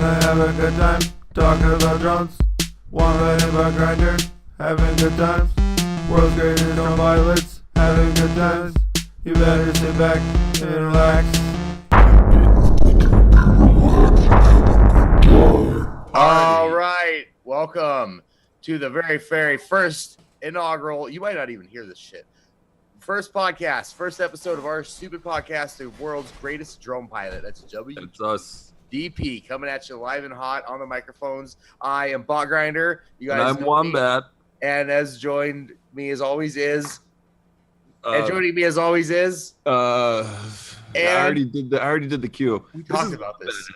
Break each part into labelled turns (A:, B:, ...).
A: Wanna have a good time talking about drones. Wanna hit about grinders, having good times. World's greatest drone pilots, having good times. You better sit back and relax.
B: All right, welcome to the very first inaugural. You might not even hear this shit. First podcast, first episode of our stupid podcast, the world's greatest drone pilot. That's
C: It's us.
B: Wgdp coming at you live and hot on the microphones. I am Bot Grinder. You guys,
C: And I'm Wombat.
B: And as joined me as always is, and joining me as always is.
C: I already did the cue.
B: We talked about this.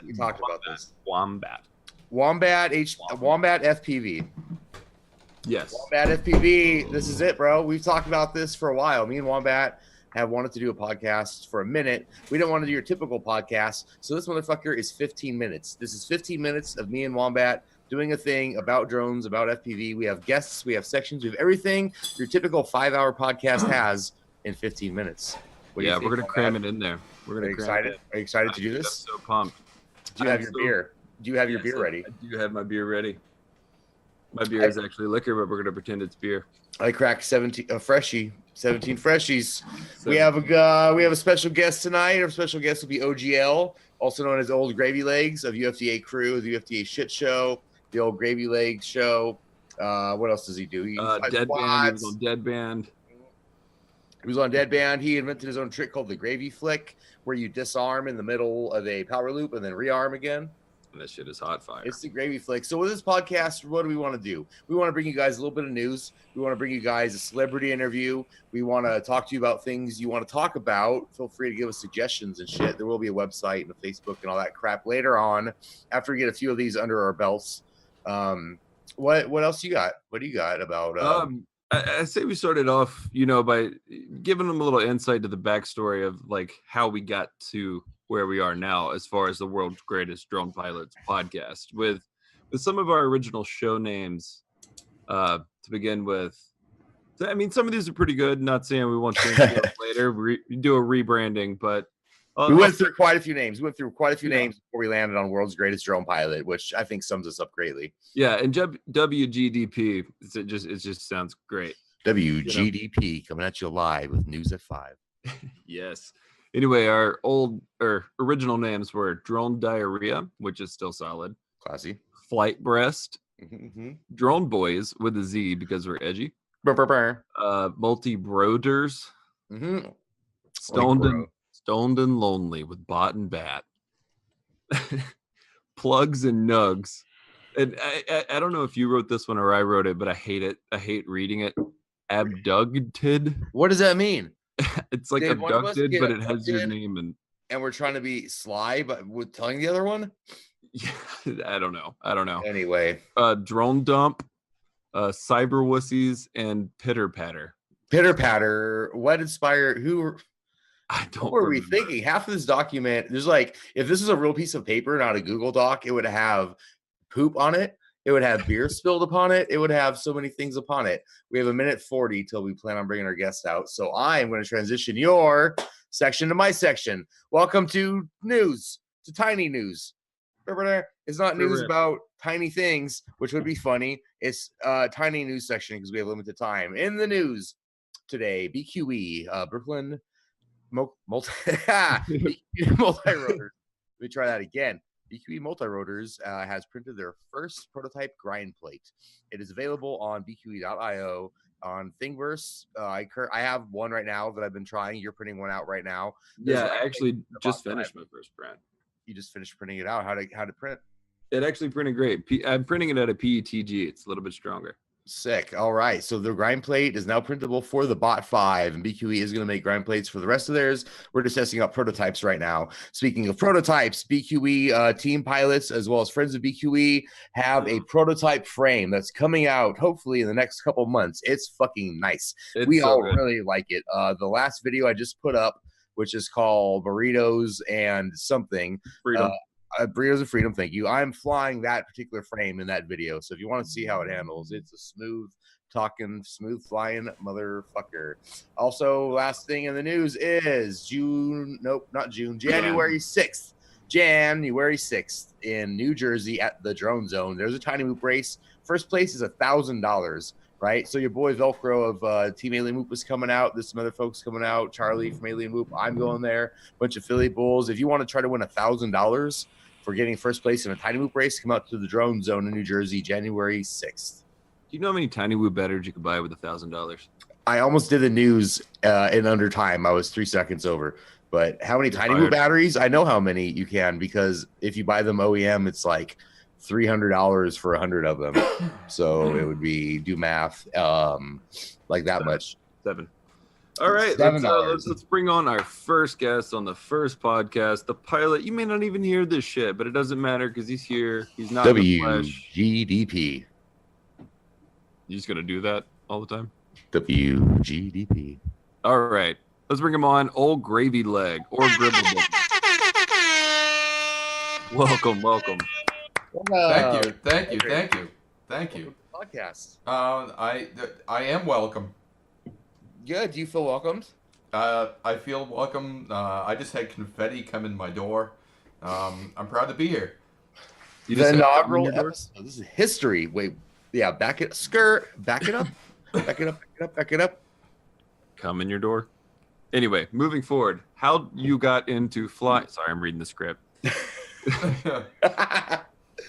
C: Wombat.
B: Wombat FPV.
C: Yes.
B: Wombat FPV. This is it, bro. We've talked about this for a while. Me and Wombat have wanted to do a podcast for a minute. We don't want to do your typical podcast, so this motherfucker is 15 minutes. This is 15 minutes of me and Wombat doing a thing about drones, about FPV. We have guests, we have sections, we have everything your typical 5-hour podcast has in 15 minutes.
C: Yeah, we're gonna cram it in there.
B: Are you excited to do this?
C: I'm so pumped.
B: Do you have your beer? Do you have your beer ready?
C: I do have my beer ready. My beer is actually liquor, but we're gonna pretend it's beer.
B: I cracked 17 freshies. We have a special guest tonight. Our special guest will be Ogl, also known as Old Gravy Legs of UFDA Crew, the UFDA Shit Show, the Old Gravy Legs Show. What else does he do?
C: Deadband. He was on Deadband.
B: He was on Deadband. He invented his own trick called the Gravy Flick, where you disarm in the middle of a power loop and then rearm again.
C: And that shit is hot fire.
B: It's the Gravy Flick. So with this podcast, what do we want to do? We want to bring you guys a little bit of news. We want to bring you guys a celebrity interview. We want to talk to you about things you want to talk about. Feel free to give us suggestions and shit. There will be a website and a Facebook and all that crap later on after we get a few of these under our belts. What else you got? What do you got about?
C: I say we started off, by giving them a little insight to the backstory of like how we got to where we are now, as far as the world's greatest drone pilots podcast, with some of our original show names. To begin with, I mean, some of these are pretty good. Not saying we won't change them later. We do a rebranding, but
B: we went through quite a few names. Names before we landed on world's greatest drone pilot, which I think sums us up greatly.
C: Yeah, and WGDP, it just sounds great.
B: WGDP coming at you live with news at 5.
C: Yes. Anyway, our original names were Drone Diarrhea, which is still solid.
B: Classy.
C: Flight Breast. Mm-hmm. Drone Boys with a Z because we're edgy. Multi-Broders.
B: Mm-hmm.
C: Stoned and Lonely with Bot and Bat. Plugs and Nugs. And I don't know if you wrote this one or I wrote it, but I hate it. I hate reading it. Abducted.
B: What does that mean?
C: It's like abducted, but it has your name
B: and we're trying to be sly, but with telling the other one.
C: Yeah, I don't know.
B: Anyway,
C: Drone Dump, Cyber Wussies, and Pitter Patter.
B: What inspired who? What were we thinking? Half of this document, there's like, if this was a real piece of paper, not a Google Doc, it would have poop on it. It would have beer spilled upon it. It would have so many things upon it. We have 1:40 till we plan on bringing our guests out. So I am going to transition your section to my section. Welcome to news, to tiny news. It's not news about tiny things, which would be funny. It's tiny news section because we have limited time. In the news today, BQE, Brooklyn multi-rotors. Let me try that again. BQE Multirotors has printed their first prototype grind plate. It is available on bqe.io on Thingiverse. I have one right now that I've been trying. You're printing one out right now.
C: I actually just finished my first print.
B: You just finished printing it out. How to print?
C: It actually printed great. I'm printing it at a PETG. It's a little bit stronger.
B: Sick. All right. So the grind plate is now printable for the Bot 5, and BQE is going to make grind plates for the rest of theirs. We're just testing out prototypes right now. Speaking of prototypes, BQE team pilots, as well as friends of BQE, have a prototype frame that's coming out hopefully in the next couple months. It's fucking nice. We all really like it. The last video I just put up, which is called Burritos and something.
C: Freedom.
B: Burritos and Freedom, thank you. I'm flying that particular frame in that video. So if you want to see how it handles, it's a smooth flying motherfucker. Also, last thing in the news is January 6th. January 6th in New Jersey at the Drone Zone. There's a tiny whoop race. First place is $1,000, right? So your boy Velcro of Team Alien Whoop is coming out. There's some other folks coming out. Charlie from Alien Whoop. I'm going there. Bunch of Philly Bulls. If you want to try to win $1,000 for getting first place in a tiny whoop race, come out to the Drone Zone in New Jersey, January 6th.
C: Do you know how many tiny whoop batteries you could buy with $1,000?
B: I almost did the news in under time. I was 3 seconds over. But how many tiny whoop batteries? I know how many you can, because if you buy them OEM, it's like $300 for 100 of them. So it would be, do math, like that much.
C: 7. All right, let's bring on our first guest on the first podcast, the pilot. You may not even hear this shit, but it doesn't matter because he's here. He's not
B: WGDP.
C: You just gonna do that all the time?
B: WGDP.
C: All right. Let's bring him on, Old Gravy Leg, or Gribble. Welcome.
D: Thank you.
B: Podcast.
D: I am welcome.
B: Good. Do you feel welcomed?
D: I feel welcome. I just had confetti come in my door. I'm proud to be here.
B: The inaugural episode. This is history. Wait, yeah, back it up. Back it up.
C: Come in your door. Anyway, moving forward, how you got into flying? Sorry, I'm reading the script.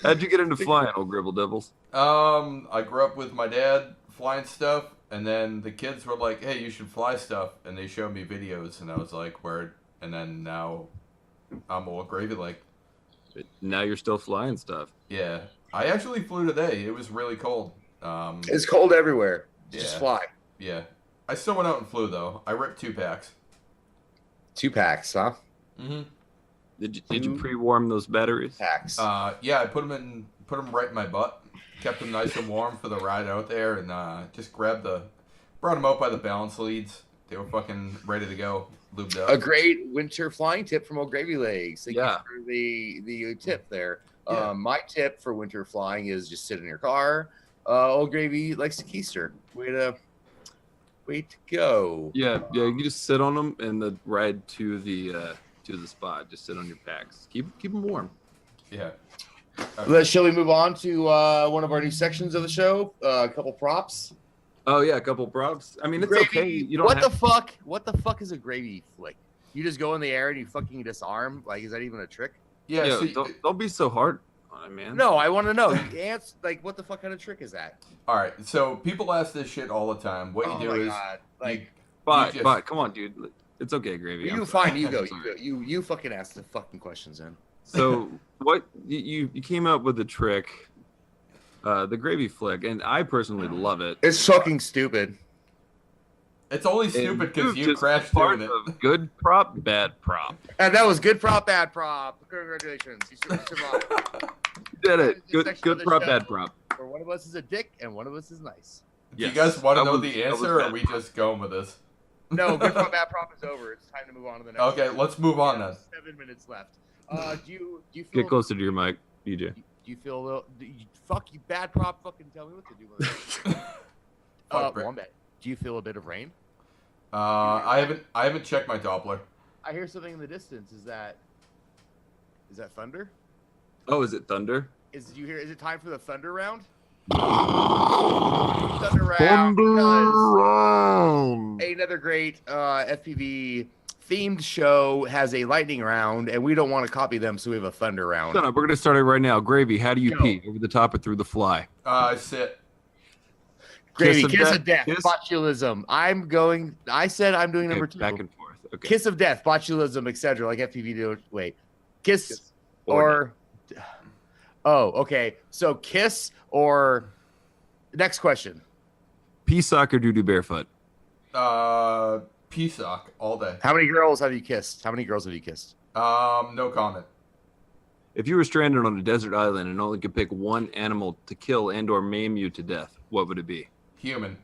C: How'd you get into flying, Old Gribble Devils?
D: I grew up with my dad flying stuff, and then the kids were like, "Hey, you should fly stuff," and they showed me videos, and I was like, "Word!" And then now I'm Old Gravy Leg.
C: Now you're still flying stuff.
D: Yeah, I actually flew today. It was really cold.
B: It's cold everywhere. Just fly.
D: Yeah. I still went out and flew, though. I ripped 2 packs.
B: 2 packs, huh?
D: Mm-hmm.
C: Did you pre-warm those batteries?
B: Packs.
D: Yeah, I put them right in my butt. Kept them nice and warm for the ride out there, and just brought them out by the balance leads. They were fucking ready to go, lubed up.
B: A great winter flying tip from Old Gravy Legs. Thank you for the tip there. Yeah. My tip for winter flying is just sit in your car. Old Gravy likes to keister. Way to go.
C: Yeah. You just sit on them and the ride to the spot. Just sit on your packs. Keep them warm.
D: Yeah.
B: Shall we move on to one of our new sections of the show? A couple props.
C: Oh yeah, a couple props. I mean, it's
B: gravy.
C: Okay. You don't.
B: What the fuck is a gravy flick? You just go in the air and you fucking disarm? Like, is that even a trick?
D: Yeah.
C: Don't be so hard on it, man.
B: No, I want to know. Ants, like, what the fuck kind of trick is that?
D: All right. So people ask this shit all the time. What you do is,
B: like,
C: but come on, dude. It's okay, Gravy.
B: You fine. You go. You fucking ask the fucking questions then.
C: So what you came up with the trick, the gravy flick, and I personally love it.
B: It's fucking stupid.
D: It's only stupid because you crashed doing it.
C: Good prop, bad prop.
B: And that was good prop, bad prop. Congratulations. You survived.
C: You did it. Good prop, bad prop.
B: Where one of us is a dick and one of us is nice.
D: Do you guys want to know the answer, or are we just going with this?
B: No, good prop, bad prop is over. It's time to move on to the next.
D: Okay, let's move on then.
B: 7 minutes left. Do you feel?
C: Get closer to your mic, DJ.
B: Do you feel a little? Fuck you, bad prop. Fucking tell me what to do with it. Wombat. Do you feel a bit of rain?
D: I haven't checked my Doppler.
B: I hear something in the distance. Is that thunder?
C: Oh, is it thunder?
B: Is it time for the thunder round? Thunder round. Another great FPV themed show has a lightning round, and we don't want to copy them, so we have a thunder round.
C: No, we're gonna start it right now. Gravy, how do you pee? Over the top or through the fly?
D: Sit.
B: Gravy, kiss of death, botulism. I said I'm doing number 2.
C: Back and forth. Okay.
B: Kiss of death, botulism, etc. Like FPV do. Wait, kiss or. Oh, okay. So kiss or. Next question.
C: Pea sock or doo-doo barefoot?
D: Pea sock all day.
B: How many girls have you kissed?
D: No comment.
C: If you were stranded on a desert island and only could pick one animal to kill and or maim you to death, what would it be?
D: Human.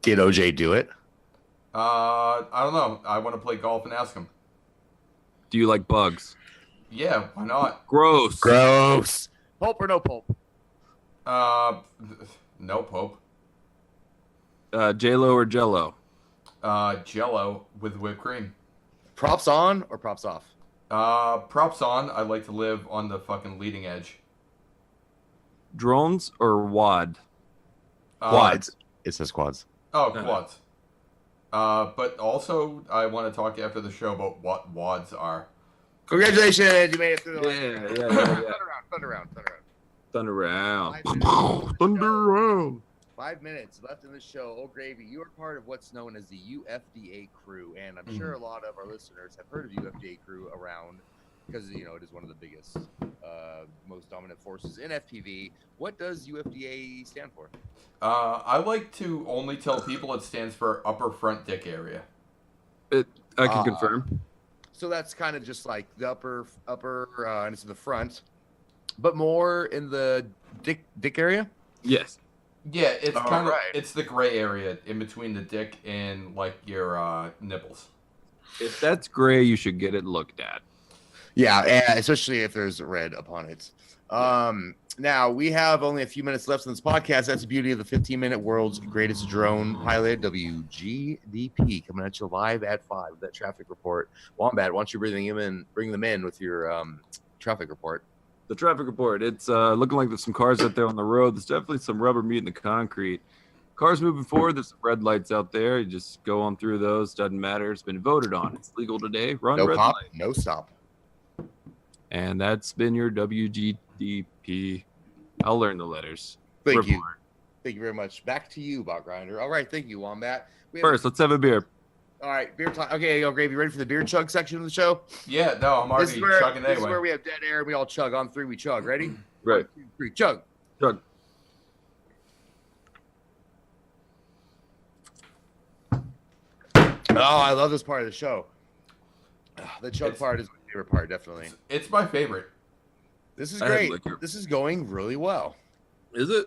B: Did OJ do it?
D: I don't know. I want to play golf and ask him.
C: Do you like bugs?
D: Yeah, why not?
C: Gross.
B: Pulp or no pulp?
D: No pulp.
C: J-Lo or Jello?
D: Jello with whipped cream.
B: Props on or props off?
D: Props on. I like to live on the fucking leading edge.
C: Drones or WAD?
B: Quads. It says quads.
D: Oh, quads. But also, I want to talk after the show about what WADs are.
B: Congratulations, you made it through the
C: Yeah. Thunder round.
B: 5 minutes left in the show. Old Gravy, you are part of what's known as the UFDA crew, and I'm sure a lot of our listeners have heard of UFDA crew around because it is one of the biggest, most dominant forces in FPV. What does UFDA stand for?
D: I like to only tell people it stands for upper front dick area.
C: I can confirm.
B: So that's kind of just like the upper, and it's in the front, but more in the dick area.
C: Yes.
D: Yeah, it's kind of it's the gray area in between the dick and like your nipples.
C: If that's gray, you should get it looked at.
B: Yeah, and especially if there's red upon it. Now we have only a few minutes left in this podcast. That's the beauty of the 15-minute world's greatest drone pilot, Wgdp, coming at you live at 5. That traffic report. Wombat, why don't you bring them in with your traffic report?
C: The traffic report. It's looking like there's some cars out there on the road. There's definitely some rubber meat in the concrete. Cars moving forward. There's some red lights out there. You just go on through those. Doesn't matter. It's been voted on. It's legal today. Run
B: No
C: red
B: pop,
C: light.
B: no stop.
C: And that's been your WGDP. I'll learn the letters.
B: Thank you. Thank you very much. Back to you, Bot Grinder. All right, thank you, Wombat.
C: First, let's have a beer.
B: All right, beer time. Okay, yo, Gravy, ready for the beer chug section of the show?
D: Yeah, no, I'm already chugging anyway.
B: This is where we have dead air and we all chug. On 3, we chug. Ready?
C: Right.
B: 1, 2, 3, chug.
C: Chug.
B: Oh, I love this part of the show. The chug part is my favorite part, definitely.
D: It's my favorite.
B: This is great. This is going really well.
C: Is it?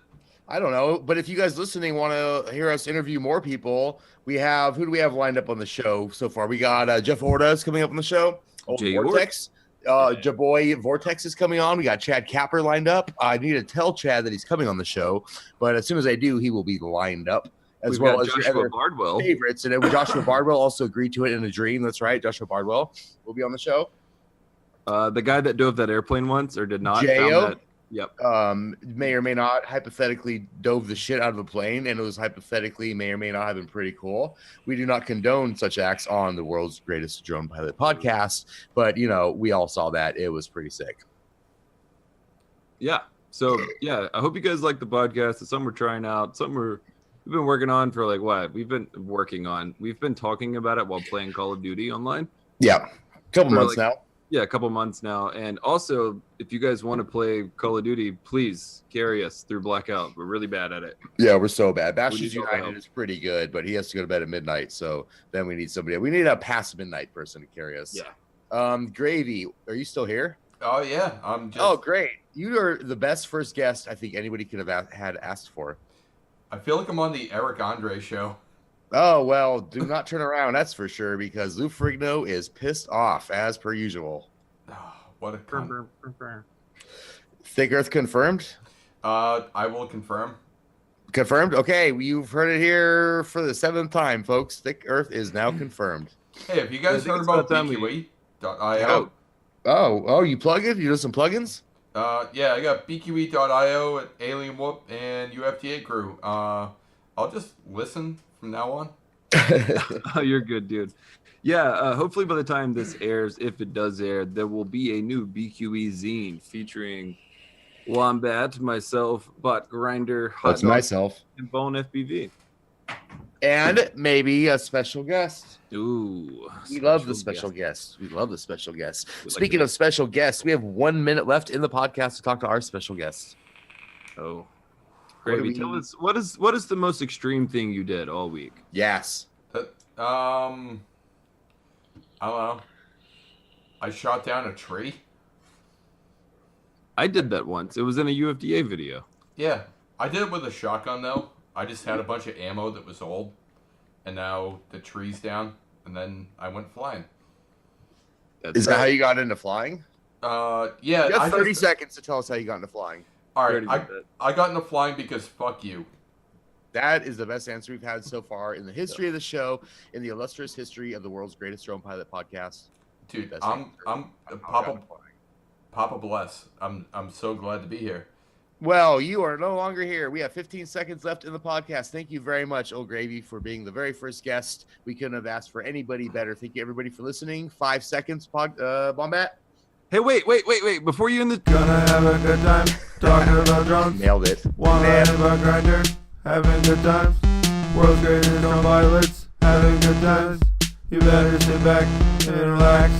B: I don't know, but if you guys listening want to hear us interview more people, who do we have lined up on the show so far? We got Jeff Hordas coming up on the show. Vortex. Jaboy Vortex is coming on. We got Chad Capper lined up. I need to tell Chad that he's coming on the show, but as soon as I do, he will be lined up. As well as
C: Joshua Bardwell.
B: Favorites. And Joshua Bardwell also agreed to it in a dream. That's right. Joshua Bardwell will be on the show.
C: The guy that dove that airplane once or did not.
B: J.O.
C: Yep.
B: May or may not hypothetically dove the shit out of the plane, and it was hypothetically may or may not have been pretty cool. We do not condone such acts on the world's greatest drone pilot podcast, but we all saw that. It was pretty sick.
C: Yeah. So yeah, I hope you guys like the podcast. It's something we're trying out. We've been working on for like what? We've been talking about it while playing Call of Duty online.
B: Yeah. Couple months now.
C: Yeah, a couple months now. And also, if you guys want to play Call of Duty, please carry us through Blackout. We're really bad at it.
B: Yeah, we're so bad. Bastions United is pretty good, but he has to go to bed at midnight. So then we need somebody. We need a past midnight person to carry us.
C: Yeah.
B: Gravy, are you still here?
D: Oh, yeah. I'm just...
B: Oh, great. You are the best first guest I think anybody could have had asked for.
D: I feel like I'm on the Eric Andre show.
B: Oh, well, do not turn around, that's for sure, because Lou Ferrigno is pissed off, as per usual.
D: Oh, what a cunt.
B: Thick Earth confirmed?
D: I will confirm.
B: Confirmed? Okay, you've heard it here for the 7th time, folks. Thick Earth is now confirmed.
D: Hey, have you guys heard about BQE.io?
B: Oh, you plug it? You do some plugins?
D: Yeah, I got BQE.io at Alien Whoop and UFDA crew. I'll just listen from now on.
C: Oh, you're good, dude. Yeah, hopefully by the time this airs, if it does air, there will be a new BQE zine featuring Wombat, myself, Bot Grinder,
B: that's myself,
C: and Bone FPV.
B: And maybe a special guest.
C: Ooh.
B: We love the special guests. We love the special guests. Speaking of special guests, we have 1 minute left in the podcast to talk to our special guests.
C: Oh. Gravy, tell us, what is the most extreme thing you did all week?
B: Yes.
D: I don't know. I shot down a tree.
C: I did that once. It was in a UFDA video.
D: Yeah. I did it with a shotgun, though. I just had a bunch of ammo that was old. And now the tree's down. And then I went flying.
B: Is that how you got into flying?
D: Yeah.
B: You got 30 seconds to tell us how you got into flying.
D: All right. I got into flying because fuck you.
B: That is the best answer we've had so far in the history of the show, in the illustrious history of the world's greatest drone pilot podcast.
D: Dude,
B: That's
D: I'm
B: Papa.
D: Papa bless. I'm so glad to be here.
B: Well, you are no longer here. We have 15 seconds left in the podcast. Thank you very much, Old Gravy, for being the very first guest. We couldn't have asked for anybody better. Thank you, everybody, for listening. 5 seconds, Bombat.
C: Hey, wait. Before you end the
A: Gonna have a good time talking about drones.
B: Nailed it.
A: One line about grinder, having good times. World's greatest drone pilots, having good times. You better sit back and relax.